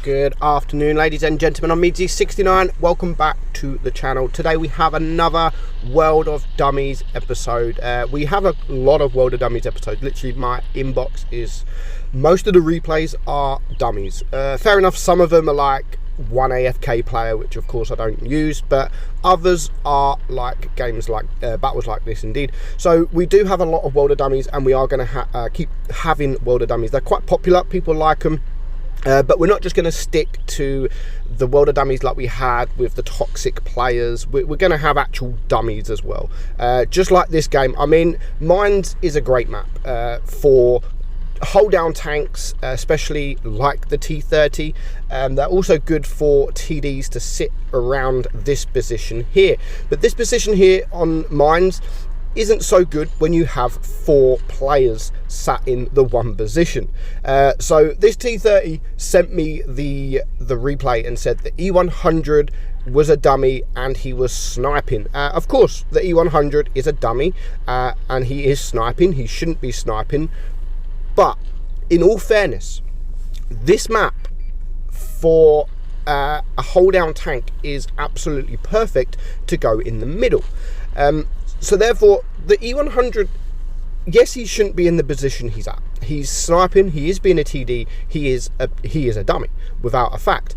Good afternoon, ladies and gentlemen. I'm meadsy69. Welcome back to the channel. Today we have another World of Dummies episode. We have a lot of World of Dummies episodes. Literally, my inbox is... most of the replays are dummies. Fair enough, some of them are like one AFK player, which of course I don't use, but others are like games like battles like this indeed. So we do have a lot of World of Dummies, and we are going to keep having World of Dummies. They're quite popular, people like them. But we're not just going to stick to the World of Dummies like we had with the toxic players. We're going to have actual dummies as well. Just like this game. I mean, Mines is a great map for hold down tanks, especially like the T30. They're also good for TDs to sit around this position here. But this position here on Mines isn't so good when you have 4 players sat in the one position. So this T30 sent me the replay and said the E100 was a dummy and he was sniping. Of course, the E100 is a dummy and he is sniping. He shouldn't be sniping. But in all fairness, this map for a hold down tank is absolutely perfect to go in the middle. So therefore, the E100, yes, he shouldn't be in the position he's at. He's sniping, he is being a TD, he is a dummy, without a fact.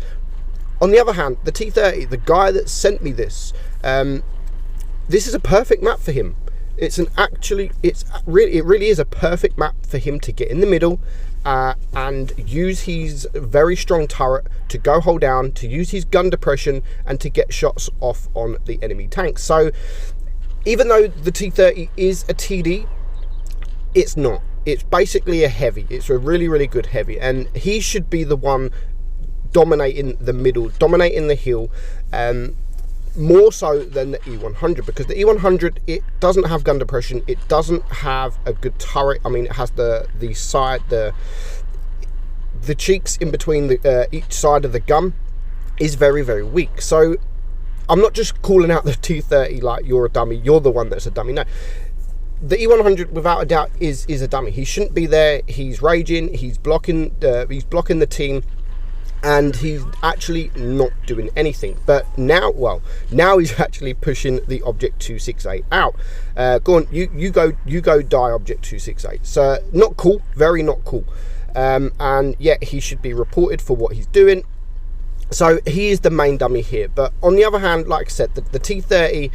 On the other hand, the T30, the guy that sent me this, this is a perfect map for him. It really is a perfect map for him to get in the middle and use his very strong turret to go hold down, to use his gun depression, and to get shots off on the enemy tanks. So even though the T30 is a TD, it's not. It's basically a heavy. It's a really, really good heavy. And he should be the one dominating the middle, dominating the hill, more so than the E100. Because the E100, it doesn't have gun depression. It doesn't have a good turret. I mean, it has the side, the cheeks in between each side of the gun is very, very weak. So I'm not just calling out the T30 like you're a dummy, you're the one that's a dummy. No, the E100 without a doubt is a dummy. He shouldn't be there. He's raging, he's blocking the team, and he's actually not doing anything. But now, well, now he's actually pushing the Object 268 out. Go on, you go die Object 268. So not cool, very not cool. And yeah, he should be reported for what he's doing. So he is the main dummy here. But on the other hand, like I said, the T30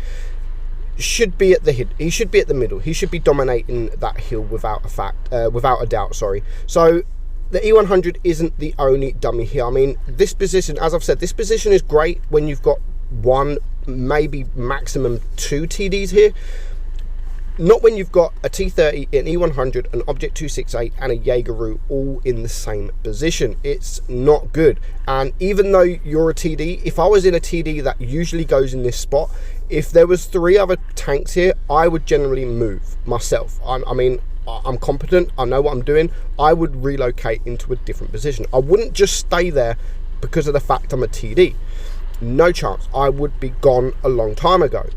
should be at the hill. He should be at the middle. He should be dominating that hill without a doubt. Sorry. So the E100 isn't the only dummy here. I mean, this position, as I've said, this position is great when you've got 1, maybe maximum 2 TDs here. Not when you've got a T30, an E100, an Object 268, and a Jaegeru all in the same position. It's not good. And even though you're a TD, if I was in a TD that usually goes in this spot, if there was 3 other tanks here, I would generally move myself. I mean, I'm competent, I know what I'm doing. I would relocate into a different position. I wouldn't just stay there because of the fact I'm a TD. No chance. I would be gone a long time ago.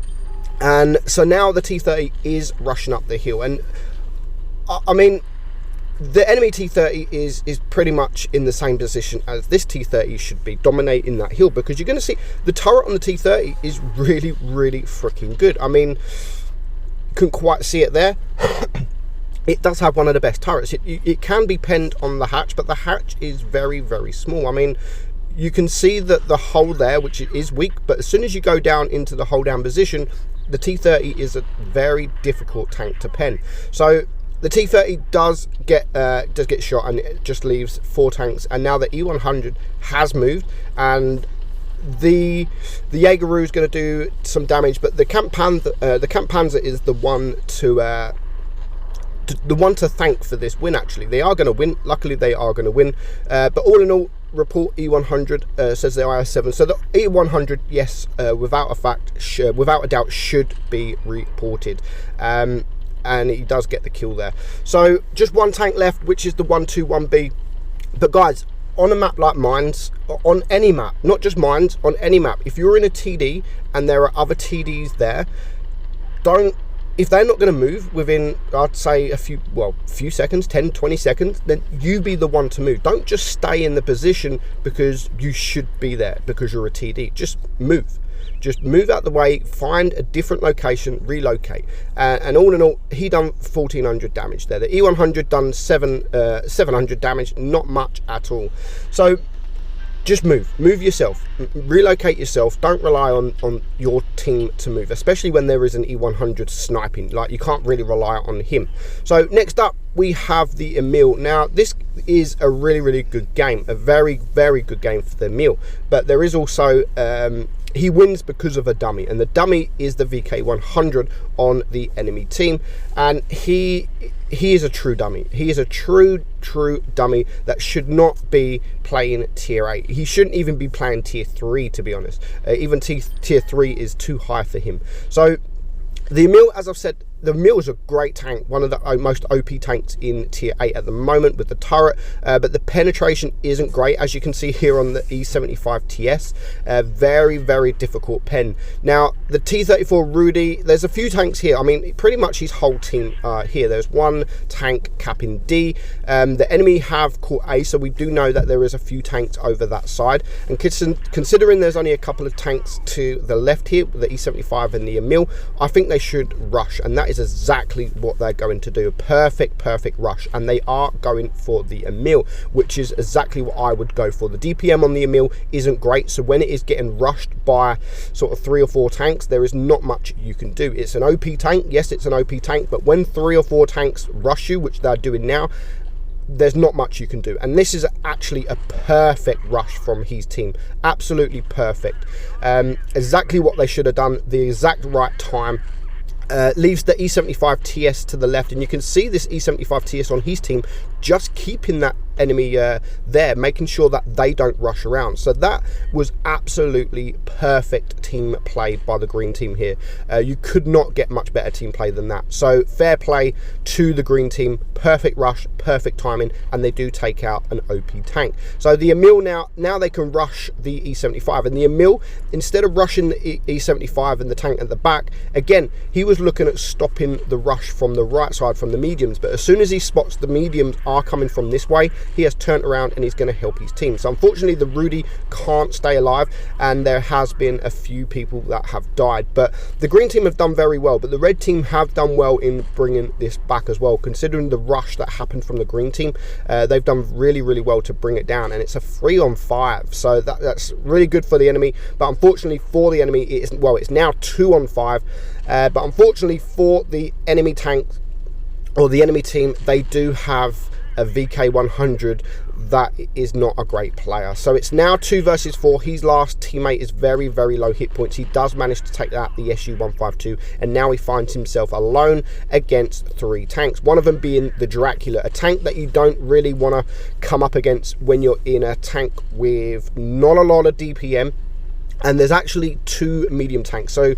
And so now the T30 is rushing up the hill, and I mean, the enemy T30 is pretty much in the same position as this T30 should be, dominating that hill, because you're going to see the turret on the T30 is really, really freaking good. I mean, couldn't quite see it there. It does have one of the best turrets. It can be penned on the hatch, but the hatch is very, very small. I mean, you can see that the hole there, which is weak, but as soon as you go down into the hold down position, the T30 is a very difficult tank to pen. So the T30 does get shot, and it just leaves 4 tanks. And now the E100 has moved, and the Jaegeru is going to do some damage. But the Camp Panzer is the one to thank for this win. Actually, they are going to win. Luckily, they are going to win. But all in all, report E100 says the IS7. So the E100, yes, without a doubt, should be reported. And he does get the kill there. So just 1 tank left, which is the 121B. But guys, on a map like Mines, on any map, not just Mines, on any map, if you're in a TD and there are other TDs there, don't if they're not going to move within, I'd say a few seconds, 10, 20 seconds, then you be the one to move. Don't just stay in the position because you should be there, because you're a TD. Just move. Just move out the way, find a different location, relocate. And all in all, he done 1,400 damage there. The E100 done 700 damage, not much at all. So just move yourself, relocate yourself. Don't rely on your team to move, especially when there is an E100 sniping. Like, you can't really rely on him. So next up, we have the Emil. Now, this is a really good game, a very good game for the Emil. But there is also, he wins because of a dummy, and the dummy is the VK100 on the enemy team, and he is a true dummy. He is a true dummy that should not be playing tier 8. He shouldn't even be playing tier 3, to be honest. Even tier 3 is too high for him. So the Emil, as I've said, the Emil is a great tank, one of the most OP tanks in tier 8 at the moment with the turret, but the penetration isn't great, as you can see here on the E75 TS. Very difficult pen. Now, the T34 Rudy, there's a few tanks here. I mean, pretty much his whole team here. There's one tank capping D. The enemy have caught A, so we do know that there is a few tanks over that side. And considering there's only a couple of tanks to the left here, the E75 and the Emil, I think they should rush, and that is exactly what they're going to do. A perfect rush, and they are going for the Emil, which is exactly what I would go for. The DPM on the Emil isn't great, so when it is getting rushed by sort of 3 or 4 tanks, there is not much you can do. It's an OP tank, yes, it's an OP tank, but when 3 or 4 tanks rush you, which they're doing now, there's not much you can do. And this is actually a perfect rush from his team, absolutely perfect. Exactly what they should have done, the exact right time. Leaves the E75 TS to the left, and you can see this E75 TS on his team just keeping that enemy there, making sure that they don't rush around. So that was absolutely perfect team play by the green team here. You could not get much better team play than that. So fair play to the green team, perfect rush, perfect timing, and they do take out an OP tank. So the Emil now they can rush the E75, and the Emil, instead of rushing the E75 and the tank at the back, again, he was looking at stopping the rush from the right side, from the mediums, but as soon as he spots the mediums are coming from this way, he has turned around and he's going to help his team. So unfortunately, the Rudy can't stay alive, and there has been a few people that have died, but the green team have done very well, but the red team have done well in bringing this back as well. Considering the rush that happened from the green team, they've done really well to bring it down, and it's a 3-on-5, so that's really good for the enemy. But unfortunately for the enemy, it's now 2-on-5, but unfortunately for the enemy tank, or the enemy team, they do have a VK100 that is not a great player. So it's now 2 versus 4. His last teammate is very low hit points. He does manage to take out the SU-152, and now he finds himself alone against 3 tanks, one of them being the Dracula, a tank that you don't really want to come up against when you're in a tank with not a lot of DPM, and there's actually 2 medium tanks. So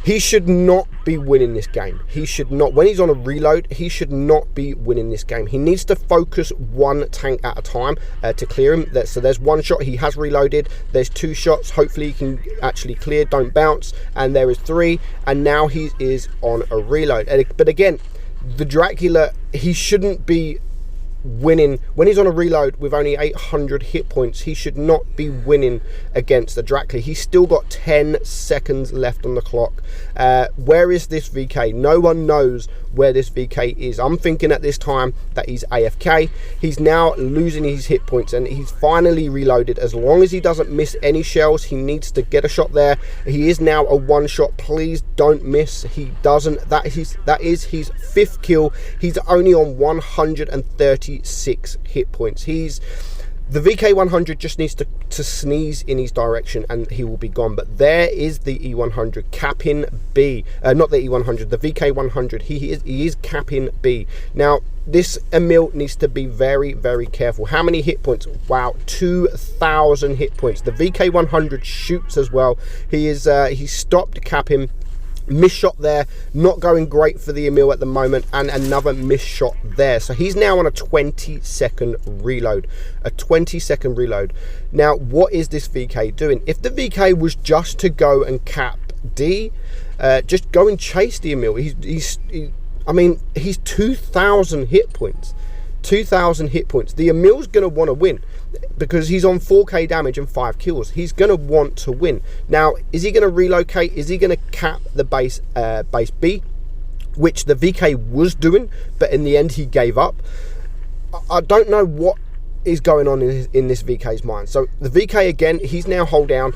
he should not be winning this game. He should not. When he's on a reload, he should not be winning this game. He needs to focus 1 tank at a time to clear him. So there's 1 shot. He has reloaded. There's 2 shots. Hopefully he can actually clear, don't bounce. And there is 3. And now he is on a reload. But again, the Dracula, he shouldn't be winning when he's on a reload with only 800 hit points. He should not be winning against the Dracula. He's still got 10 seconds left on the clock. Where is this VK? No one knows where this VK is. I'm thinking at this time that he's AFK. He's now losing his hit points, and he's finally reloaded. As long as he doesn't miss any shells, he needs to get a shot there. He is now a 1 shot. Please don't miss. He doesn't. That is his 5th kill. He's only on 136 hit points. The VK100 just needs to sneeze in his direction and he will be gone. But there is the E100 capping B. Not the E100, the VK100. He is capping B. Now, this Emil needs to be very careful. How many hit points? Wow, 2,000 hit points. The VK100 shoots as well. He stopped capping. Miss shot there, not going great for the Emil at the moment, and another miss shot there. So he's now on a 20-second reload. A 20-second reload. Now, what is this VK doing? If the VK was just to go and cap D, just go and chase the Emil. I mean, he's 2,000 hit points. 2,000 hit points. The Emil's going to want to win because he's on 4k damage and 5 kills. He's going to want to win. Now, is he going to relocate? Is he going to cap the base B, which the VK was doing, but in the end he gave up? I don't know what is going on in this VK's mind. So the VK, again, he's now hold down.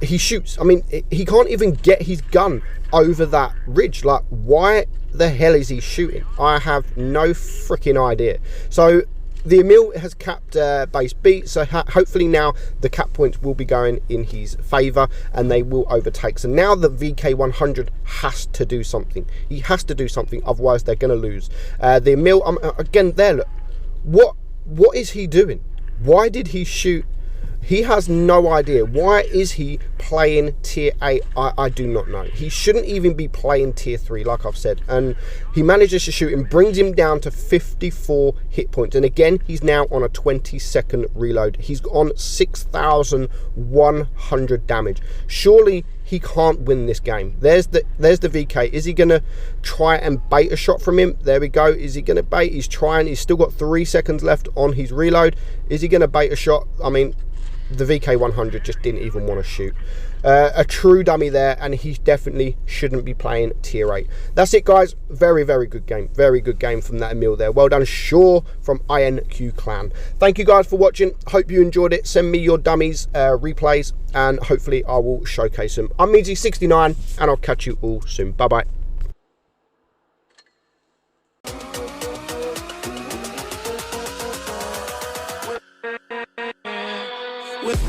He shoots. I mean, he can't even get his gun over that ridge. Like, why the hell is he shooting? I have no freaking idea. So the Emil has capped base B, so hopefully now the cap points will be going in his favor and they will overtake. So now the VK100 has to do something. He has to do something, otherwise they're going to lose. The Emil, again, there, look, what is he doing? Why did he shoot? He has no idea. Why is he playing tier 8? I do not know. He shouldn't even be playing tier 3, like I've said. And he manages to shoot and brings him down to 54 hit points. And again, he's now on a 20-second reload. He's on 6,100 damage. Surely he can't win this game. There's the VK. Is he going to try and bait a shot from him? There we go. Is he going to bait? He's trying. He's still got 3 seconds left on his reload. Is he going to bait a shot? I mean, the VK100 just didn't even want to shoot. A true dummy there, and he definitely shouldn't be playing tier 8. That's it, guys. Very, very good game. Very good game from that Emil there. Well done, Shaw from INQ Clan. Thank you guys for watching. Hope you enjoyed it. Send me your dummies replays, and hopefully I will showcase them. I'm meadsy69, and I'll catch you all soon. Bye-bye. With